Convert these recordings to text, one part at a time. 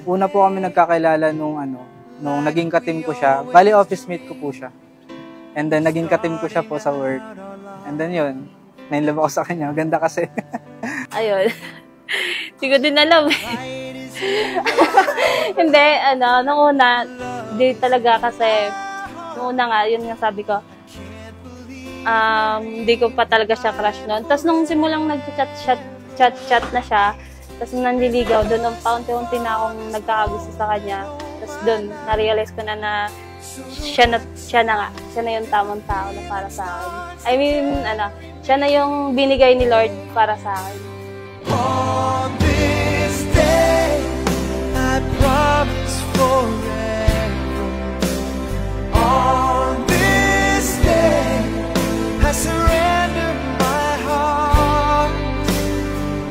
Una po kami nagkakilala nung naging ka-team ko siya. Bali, office mate ko po siya. And then, naging ka-team ko siya po sa work. And then yun, nainlove ako sa kanya. Ganda kasi. Ayun. Hindi ko din alam. Hindi, nung una, di talaga kasi, nung una nga, yun nga sabi ko, hindi ko pa talaga siya crush noon. Tapos nung simulang nag-chat na siya, tapos nanliligaw, doon paunti-unti na akong nagkakagusto sa kanya. Tapos doon, na-realize ko na siya na yung tamang tao na para sa akin. I mean, siya na yung binigay ni Lord para sa akin. On this day, I promise forever. On this day, I surrender my heart.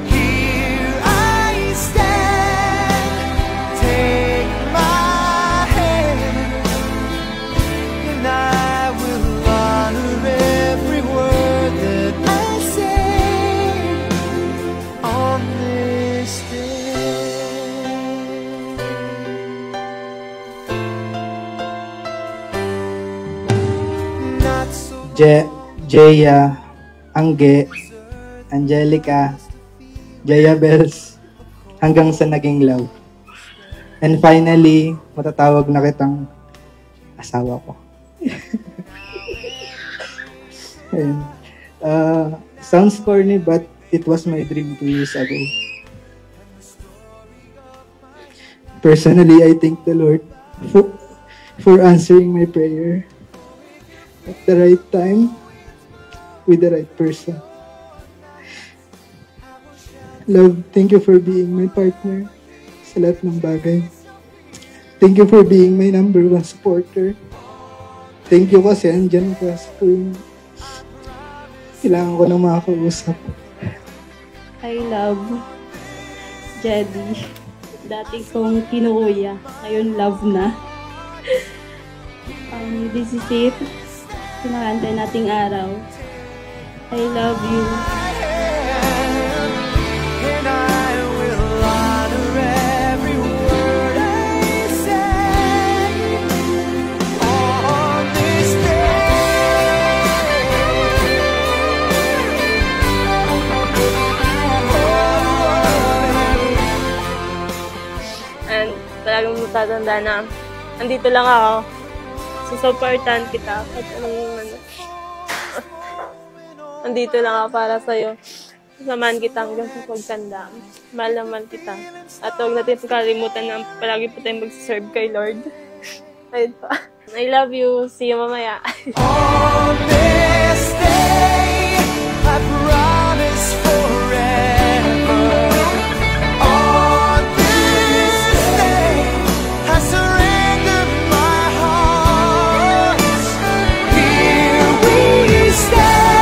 Here I stand, take my hand, and I will honor every word that I say on this day. Not so Jeya, Angge, Angelica, Jaya Bells, hanggang sa naging love. And finally, matatawag na kitang asawa ko. Sounds corny, but it was my dream 2 years ago. Personally, I thank the Lord for answering my prayer at the right time, with the right person. Love, thank you for being my partner sa lahat ng bagay. Thank you for being my number 1 supporter. Thank you kasi andyan ka sa tuwing kailangan ko ng mga kausap. I love Jedy. Dati kong kinukuya. Ngayon love na. This is it. Kinakantay nating araw. I love you. And I will honor every word I say on this day. And talagang matatanda na andito lang ako. Susuportahan kita kahit anong andito lang ako para sa'yo. Samahan kita hanggang sa pagtanda. Mahal naman kita. At huwag natin kalimutan na palagi po tayong mag-serve kay Lord. Ayun pa. I love you. See you mamaya. On this day, I promise forever. On this day, I surrender my heart. Here we stand.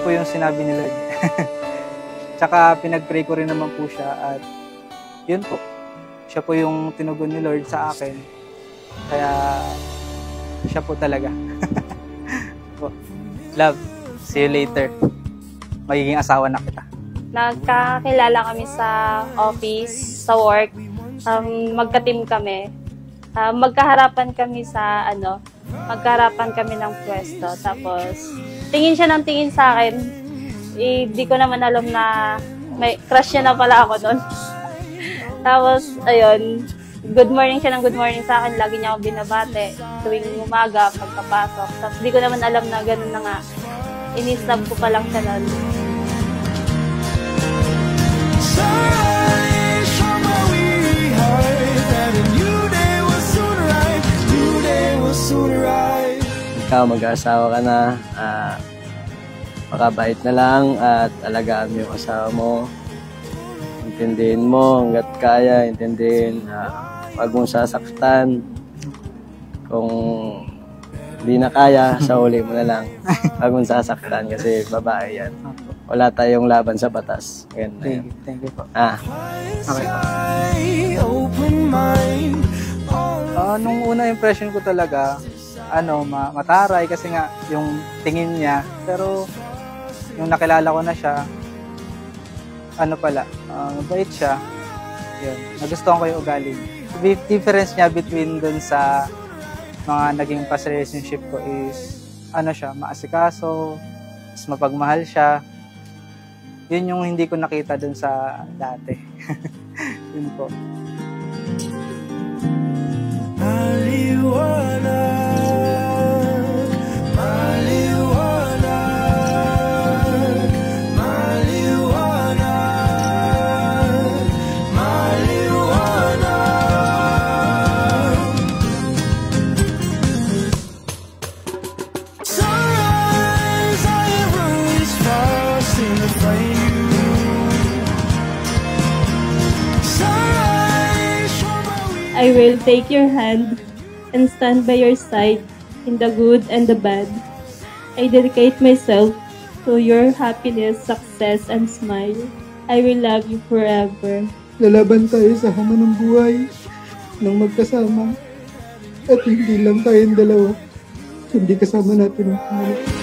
Yung sinabi ni Lord. Tsaka pinag-pray ko rin naman po siya at yun po. Siya po yung tinugon ni Lord sa akin. Kaya siya po talaga. Love, see you later. Magiging asawa na kita. Nagkakilala kami sa office, sa work. Magka-team kami. Magkaharapan kami magkaharapan kami ng pwesto. Tapos tingin siya ng tingin sa akin. Di ko naman alam na may crush niya na pala ako nun. Tapos, ayun, good morning siya ng good morning sa akin. Lagi niya ako binabate tuwing umaga, pagkapasok. Tapos, di ko naman alam na gano'n na nga. Inisnab ko pa lang siya nun. Ikaw, mag-asawa ka na, makabait na lang at alagaan mo yung asawa mo. Intindihin mo hanggat kaya, intindihin, huwag mong sasaktan. Kung Di na kaya, sa uli mo na lang. Huwag mong sasaktan kasi babae yan. Opo. Wala tayong laban sa batas. Ganun na yan. Thank you po. Okay. Nung una impression ko talaga, mataray kasi nga yung tingin niya. Pero yung nakilala ko na siya, mabait siya. Yun, nagustuhan ko yung ugali. Difference niya between dun sa mga naging past relationship ko is, siya, maasikaso, mas mapagmahal siya. Yun yung hindi ko nakita dun sa dati. Yun po. I will take your hand and stand by your side in the good and the bad. I dedicate myself to your happiness, success, and smile. I will love you forever. Lalaban tayo sa hama ng buhay nang magkasama. At hindi lang tayong dalawa, kundi kasama natin ang pangalan.